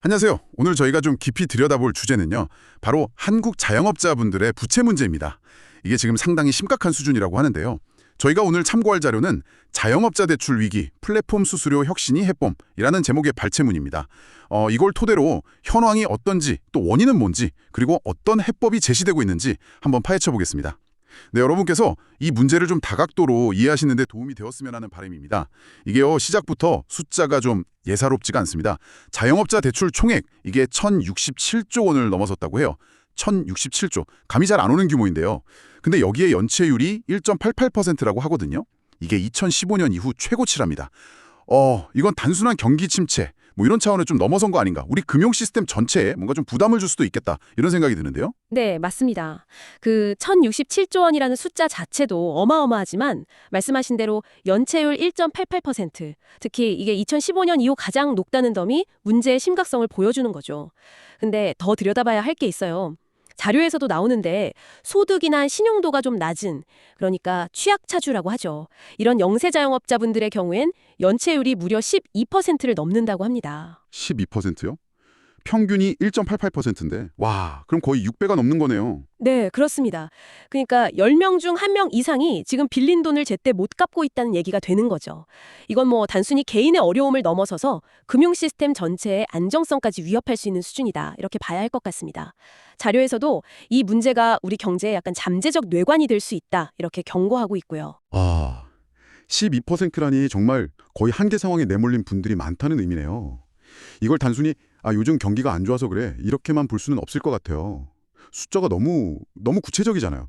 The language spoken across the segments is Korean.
안녕하세요. 오늘 저희가 좀 깊이 들여다볼 주제는요. 바로 한국 자영업자분들의 부채 문제입니다. 이게 지금 상당히 심각한 수준이라고 하는데요. 저희가 오늘 참고할 자료는 자영업자 대출 위기, 플랫폼 수수료 혁신이 해봄이라는 제목의 발췌문입니다. 이걸 토대로 현황이 어떤지, 또 원인은 뭔지, 그리고 어떤 해법이 제시되고 있는지 한번 파헤쳐 보겠습니다. 네, 여러분께서 이 문제를 좀 다각도로 이해하시는 데 도움이 되었으면 하는 바람입니다. 이게요, 시작부터 숫자가 좀 예사롭지가 않습니다. 자영업자 대출 총액, 이게 1,067조 원을 넘어섰다고 해요. 1,067조. 감이 잘 안 오는 규모인데요. 근데 여기에 연체율이 1.88%라고 하거든요. 이게 2015년 이후 최고치랍니다. 이건 단순한 경기 침체, 뭐 이런 차원을 좀 넘어선 거 아닌가. 우리 금융 시스템 전체에 뭔가 좀 부담을 줄 수도 있겠다. 이런 생각이 드는데요. 네, 맞습니다. 그 1067조 원이라는 숫자 자체도 어마어마하지만 말씀하신 대로 연체율 1.88%, 특히 이게 2015년 이후 가장 높다는 점이 문제의 심각성을 보여주는 거죠. 근데 더 들여다봐야 할 게 있어요. 자료에서도 나오는데 소득이나 신용도가 좀 낮은, 그러니까 취약차주라고 하죠. 이런 영세 자영업자분들의 경우엔 연체율이 무려 12%를 넘는다고 합니다. 12%요? 평균이 1.88%인데. 와, 그럼 거의 6배가 넘는 거네요. 네, 그렇습니다. 그러니까 10명 중 1명 이상이 지금 빌린 돈을 제때 못 갚고 있다는 얘기가 되는 거죠. 이건 뭐 단순히 개인의 어려움을 넘어서서 금융 시스템 전체의 안정성까지 위협할 수 있는 수준이다. 이렇게 봐야 할 것 같습니다. 자료에서도 이 문제가 우리 경제에 약간 잠재적 뇌관이 될 수 있다. 이렇게 경고하고 있고요. 12%라니 정말 거의 한계 상황에 내몰린 분들이 많다는 의미네요. 이걸 단순히 요즘 경기가 안 좋아서 그래 이렇게만 볼 수는 없을 것 같아요. 숫자가 너무 구체적이잖아요.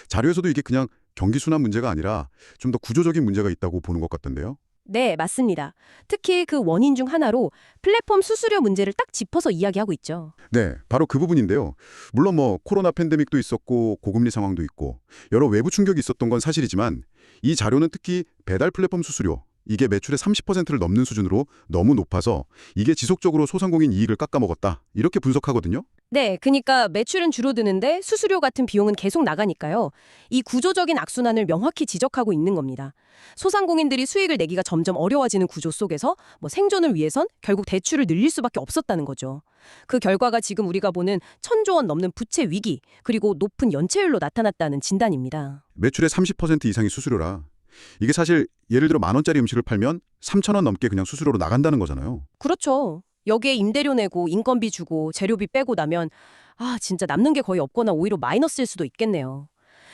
자료에서도 이게 그냥 경기 순환 문제가 아니라 좀 더 구조적인 문제가 있다고 보는 것 같던데요. 네, 맞습니다. 특히 그 원인 중 하나로 플랫폼 수수료 문제를 딱 짚어서 이야기하고 있죠. 네, 바로 그 부분인데요. 물론 뭐 코로나 팬데믹도 있었고 고금리 상황도 있고 여러 외부 충격이 있었던 건 사실이지만 이 자료는 특히 배달 플랫폼 수수료 이게 매출의 30%를 넘는 수준으로 너무 높아서 이게 지속적으로 소상공인 이익을 깎아먹었다. 이렇게 분석하거든요. 네, 그러니까 매출은 줄어드는데 수수료 같은 비용은 계속 나가니까요. 이 구조적인 악순환을 명확히 지적하고 있는 겁니다. 소상공인들이 수익을 내기가 점점 어려워지는 구조 속에서 뭐 생존을 위해선 결국 대출을 늘릴 수밖에 없었다는 거죠. 그 결과가 지금 우리가 보는 1,000조 원 넘는 부채 위기, 그리고 높은 연체율로 나타났다는 진단입니다. 매출의 30% 이상이 수수료라. 이게 사실 예를 들어 10,000원짜리 음식을 팔면 3,000원 넘게 그냥 수수료로 나간다는 거잖아요. 그렇죠. 여기에 임대료 내고 인건비 주고 재료비 빼고 나면 진짜 남는 게 거의 없거나 오히려 마이너스일 수도 있겠네요.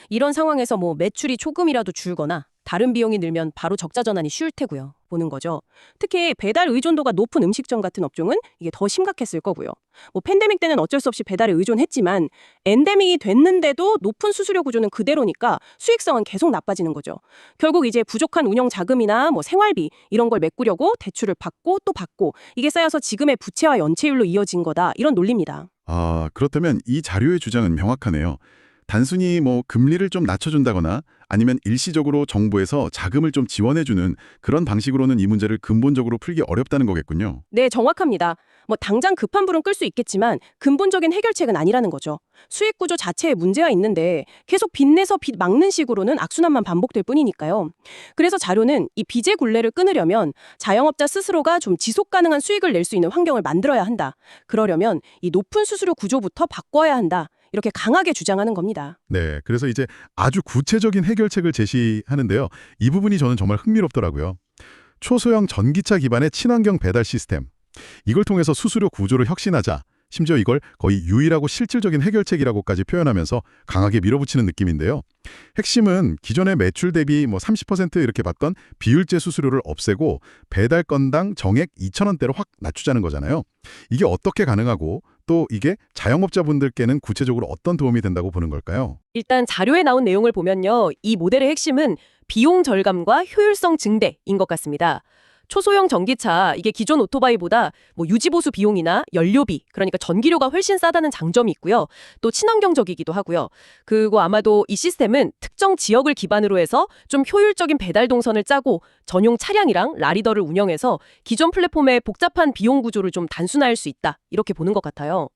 이런 상황에서 뭐 매출이 조금이라도 줄거나 다른 비용이 늘면 바로 적자 전환이 쉬울 테고요. 보는 거죠. 특히 배달 의존도가 높은 음식점 같은 업종은 이게 더 심각했을 거고요. 뭐 팬데믹 때는 어쩔 수 없이 배달에 의존했지만 엔데믹이 됐는데도 높은 수수료 구조는 그대로니까 수익성은 계속 나빠지는 거죠. 결국 이제 부족한 운영 자금이나 뭐 생활비 이런 걸 메꾸려고 대출을 받고 또 받고 이게 쌓여서 지금의 부채와 연체율로 이어진 거다. 이런 논리입니다. 그렇다면 이 자료의 주장은 명확하네요. 단순히 뭐 금리를 좀 낮춰준다거나 아니면 일시적으로 정부에서 자금을 좀 지원해주는 그런 방식으로는 이 문제를 근본적으로 풀기 어렵다는 거겠군요. 네, 정확합니다. 뭐 당장 급한 불은 끌 수 있겠지만 근본적인 해결책은 아니라는 거죠. 수익 구조 자체에 문제가 있는데 계속 빚내서 빚 막는 식으로는 악순환만 반복될 뿐이니까요. 그래서 자료는 이 빚의 굴레를 끊으려면 자영업자 스스로가 좀 지속 가능한 수익을 낼 수 있는 환경을 만들어야 한다. 그러려면 이 높은 수수료 구조부터 바꿔야 한다. 이렇게 강하게 주장하는 겁니다. 네, 그래서 이제 아주 구체적인 해결책을 제시하는데요. 이 부분이 저는 정말 흥미롭더라고요. 초소형 전기차 기반의 친환경 배달 시스템. 이걸 통해서 수수료 구조를 혁신하자. 심지어 이걸 거의 유일하고 실질적인 해결책이라고까지 표현하면서 강하게 밀어붙이는 느낌인데요. 핵심은 기존의 매출 대비 30% 이렇게 받던 비율제 수수료를 없애고 배달 건당 정액 2,000원대로 확 낮추자는 거잖아요. 이게 어떻게 가능하고 또 이게 자영업자분들께는 구체적으로 어떤 도움이 된다고 보는 걸까요? 일단 자료에 나온 내용을 보면요. 이 모델의 핵심은 비용 절감과 효율성 증대인 것 같습니다. 초소형 전기차, 이게 기존 오토바이보다 뭐 유지보수 비용이나 연료비, 그러니까 전기료가 훨씬 싸다는 장점이 있고요. 또 친환경적이기도 하고요. 그리고 아마도 이 시스템은 특정 지역을 기반으로 해서 좀 효율적인 배달 동선을 짜고 전용 차량이랑 라리더를 운영해서 기존 플랫폼의 복잡한 비용 구조를 좀 단순화할 수 있다. 이렇게 보는 것 같아요.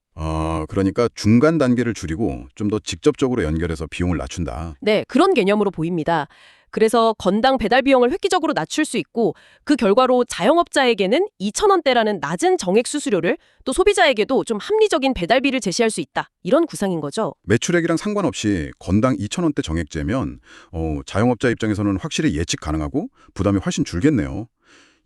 그러니까 중간 단계를 줄이고 좀 더 직접적으로 연결해서 비용을 낮춘다. 네, 그런 개념으로 보입니다. 그래서 건당 배달 비용을 획기적으로 낮출 수 있고 그 결과로 자영업자에게는 2,000원대라는 낮은 정액 수수료를 또 소비자에게도 좀 합리적인 배달비를 제시할 수 있다. 이런 구상인 거죠. 매출액이랑 상관없이 건당 2,000원대 정액제면 자영업자 입장에서는 확실히 예측 가능하고 부담이 훨씬 줄겠네요.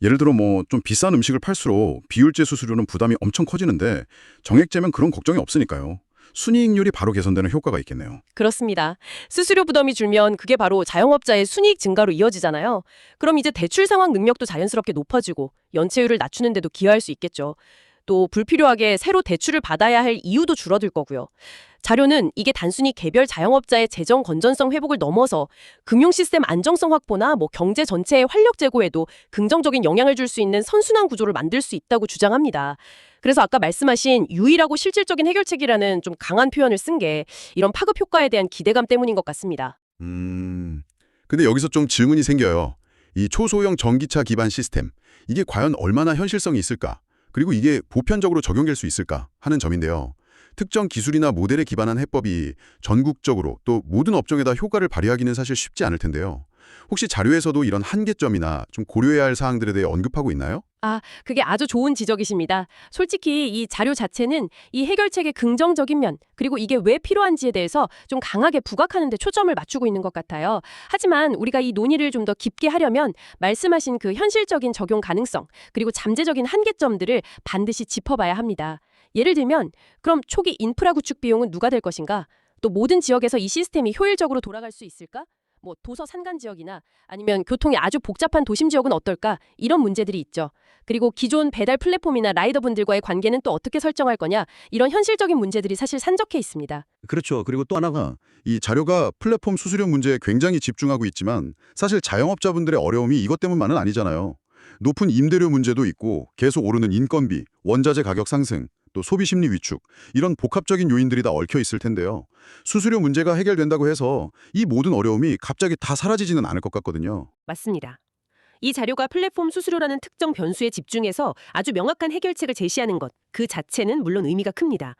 예를 들어 뭐 좀 비싼 음식을 팔수록 비율제 수수료는 부담이 엄청 커지는데 정액제면 그런 걱정이 없으니까요. 순이익률이 바로 개선되는 효과가 있겠네요. 그렇습니다. 수수료 부담이 줄면 그게 바로 자영업자의 순이익 증가로 이어지잖아요. 그럼 이제 대출 상환 능력도 자연스럽게 높아지고 연체율을 낮추는 데도 기여할 수 있겠죠. 또 불필요하게 새로 대출을 받아야 할 이유도 줄어들 거고요. 자료는 이게 단순히 개별 자영업자의 재정 건전성 회복을 넘어서 금융 시스템 안정성 확보나 경제 전체의 활력 제고에도 긍정적인 영향을 줄 수 있는 선순환 구조를 만들 수 있다고 주장합니다. 그래서 아까 말씀하신 유일하고 실질적인 해결책이라는 좀 강한 표현을 쓴 게 이런 파급 효과에 대한 기대감 때문인 것 같습니다. 근데 여기서 좀 질문이 생겨요. 이 초소형 전기차 기반 시스템, 이게 과연 얼마나 현실성이 있을까? 그리고 이게 보편적으로 적용될 수 있을까 하는 점인데요. 특정 기술이나 모델에 기반한 해법이 전국적으로 또 모든 업종에다 효과를 발휘하기는 사실 쉽지 않을 텐데요. 혹시 자료에서도 이런 한계점이나 좀 고려해야 할 사항들에 대해 언급하고 있나요? 그게 아주 좋은 지적이십니다. 솔직히 이 자료 자체는 이 해결책의 긍정적인 면, 그리고 이게 왜 필요한지에 대해서 좀 강하게 부각하는 데 초점을 맞추고 있는 것 같아요. 하지만 우리가 이 논의를 좀 더 깊게 하려면 말씀하신 그 현실적인 적용 가능성, 그리고 잠재적인 한계점들을 반드시 짚어봐야 합니다. 예를 들면 그럼 초기 인프라 구축 비용은 누가 될 것인가? 또 모든 지역에서 이 시스템이 효율적으로 돌아갈 수 있을까? 도서 산간 지역이나 아니면 교통이 아주 복잡한 도심 지역은 어떨까? 이런 문제들이 있죠. 그리고 기존 배달 플랫폼이나 라이더분들과의 관계는 또 어떻게 설정할 거냐? 이런 현실적인 문제들이 사실 산적해 있습니다. 그렇죠. 그리고 또 하나가 이 자료가 플랫폼 수수료 문제에 굉장히 집중하고 있지만 사실 자영업자분들의 어려움이 이것 때문만은 아니잖아요. 높은 임대료 문제도 있고 계속 오르는 인건비, 원자재 가격 상승, 또 소비 심리 위축 이런 복합적인 요인들이 다 얽혀 있을 텐데요. 수수료 문제가 해결된다고 해서 이 모든 어려움이 갑자기 다 사라지지는 않을 것 같거든요. 맞습니다. 이 자료가 플랫폼 수수료라는 특정 변수에 집중해서 아주 명확한 해결책을 제시하는 것, 그 자체는 물론 의미가 큽니다.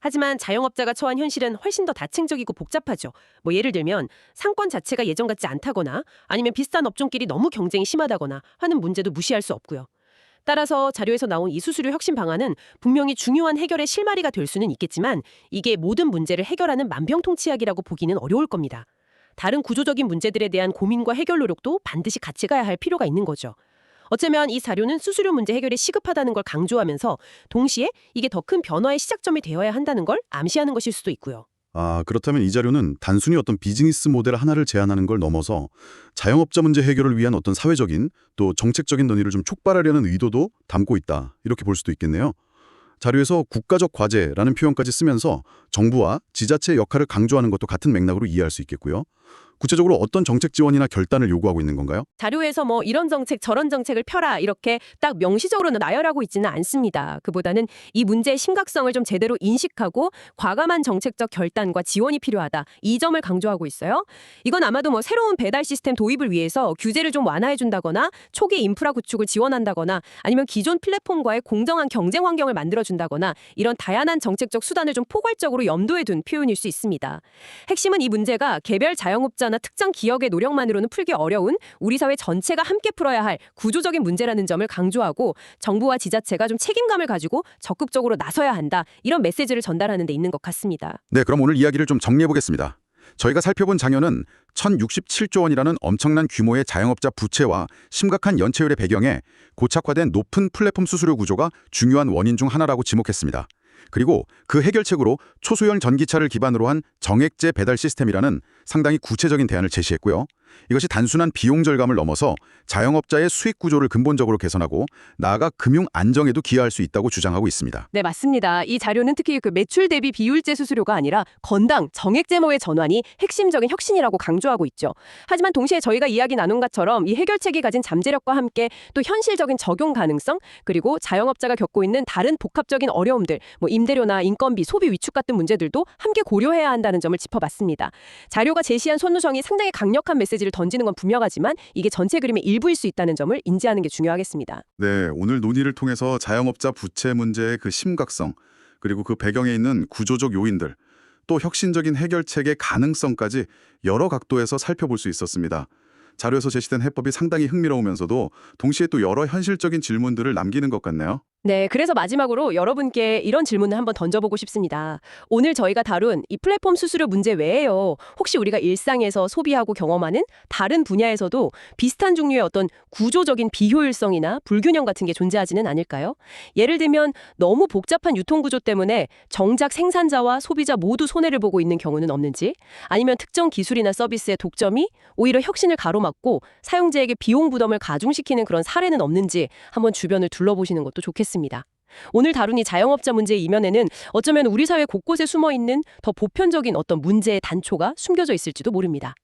하지만 자영업자가 처한 현실은 훨씬 더 다층적이고 복잡하죠. 예를 들면 상권 자체가 예전 같지 않다거나 아니면 비슷한 업종끼리 너무 경쟁이 심하다거나 하는 문제도 무시할 수 없고요. 따라서 자료에서 나온 이 수수료 혁신 방안은 분명히 중요한 해결의 실마리가 될 수는 있겠지만 이게 모든 문제를 해결하는 만병통치약이라고 보기는 어려울 겁니다. 다른 구조적인 문제들에 대한 고민과 해결 노력도 반드시 같이 가야 할 필요가 있는 거죠. 어쩌면 이 자료는 수수료 문제 해결이 시급하다는 걸 강조하면서 동시에 이게 더 큰 변화의 시작점이 되어야 한다는 걸 암시하는 것일 수도 있고요. 그렇다면 이 자료는 단순히 어떤 비즈니스 모델 하나를 제안하는 걸 넘어서 자영업자 문제 해결을 위한 어떤 사회적인 또 정책적인 논의를 좀 촉발하려는 의도도 담고 있다. 이렇게 볼 수도 있겠네요. 자료에서 국가적 과제라는 표현까지 쓰면서 정부와 지자체의 역할을 강조하는 것도 같은 맥락으로 이해할 수 있겠고요. 구체적으로 어떤 정책 지원이나 결단을 요구하고 있는 건가요? 자료에서 이런 정책 저런 정책을 펴라 이렇게 딱 명시적으로는 나열하고 있지는 않습니다. 그보다는 이 문제의 심각성을 좀 제대로 인식하고 과감한 정책적 결단과 지원이 필요하다. 이 점을 강조하고 있어요. 이건 아마도 새로운 배달 시스템 도입을 위해서 규제를 좀 완화해준다거나 초기 인프라 구축을 지원한다거나 아니면 기존 플랫폼과의 공정한 경쟁 환경을 만들어준다거나 이런 다양한 정책적 수단을 좀 포괄적으로 염두에 둔 표현일 수 있습니다. 핵심은 이 문제가 개별 자영업자나 특정 기업의 노력만으로는 풀기 어려운 우리 사회 전체가 함께 풀어야 할 구조적인 문제라는 점을 강조하고 정부와 지자체가 좀 책임감을 가지고 적극적으로 나서야 한다. 이런 메시지를 전달하는 데 있는 것 같습니다. 네, 그럼 오늘 이야기를 좀 정리해 보겠습니다. 저희가 살펴본 장려는 1,067조 원이라는 엄청난 규모의 자영업자 부채와 심각한 연체율의 배경에 고착화된 높은 플랫폼 수수료 구조가 중요한 원인 중 하나라고 지목했습니다. 그리고 그 해결책으로 초소형 전기차를 기반으로 한 정액제 배달 시스템이라는 상당히 구체적인 대안을 제시했고요. 이것이 단순한 비용 절감을 넘어서 자영업자의 수익 구조를 근본적으로 개선하고 나아가 금융 안정에도 기여할 수 있다고 주장하고 있습니다. 네, 맞습니다. 이 자료는 특히 그 매출 대비 비율제 수수료가 아니라 건당 정액제모의 전환이 핵심적인 혁신이라고 강조하고 있죠. 하지만 동시에 저희가 이야기 나눈 것처럼 이 해결책이 가진 잠재력과 함께 또 현실적인 적용 가능성 그리고 자영업자가 겪고 있는 다른 복합적인 어려움들 임대료나 인건비, 소비 위축 같은 문제들도 함께 고려해야 한다는 점을 짚어봤습니다. 자료가 제시한 손누성이 상당히 강력한 메시지를 던지는 건 분명하지만 이게 전체 그림의 일부일 수 있다는 점을 인지하는 게 중요하겠습니다. 네, 오늘 논의를 통해서 자영업자 부채 문제의 그 심각성 그리고 그 배경에 있는 구조적 요인들, 또 혁신적인 해결책의 가능성까지 여러 각도에서 살펴볼 수 있었습니다. 자료에서 제시된 해법이 상당히 흥미로우면서도 동시에 또 여러 현실적인 질문들을 남기는 것 같네요. 네, 그래서 마지막으로 여러분께 이런 질문을 한번 던져보고 싶습니다. 오늘 저희가 다룬 이 플랫폼 수수료 문제 외에요. 혹시 우리가 일상에서 소비하고 경험하는 다른 분야에서도 비슷한 종류의 어떤 구조적인 비효율성이나 불균형 같은 게 존재하지는 않을까요? 예를 들면 너무 복잡한 유통구조 때문에 정작 생산자와 소비자 모두 손해를 보고 있는 경우는 없는지, 아니면 특정 기술이나 서비스의 독점이 오히려 혁신을 가로막고 사용자에게 비용 부담을 가중시키는 그런 사례는 없는지 한번 주변을 둘러보시는 것도 좋겠습니다. 오늘 다룬 이 자영업자 문제의 이면에는 어쩌면 우리 사회 곳곳에 숨어있는 더 보편적인 어떤 문제의 단초가 숨겨져 있을지도 모릅니다.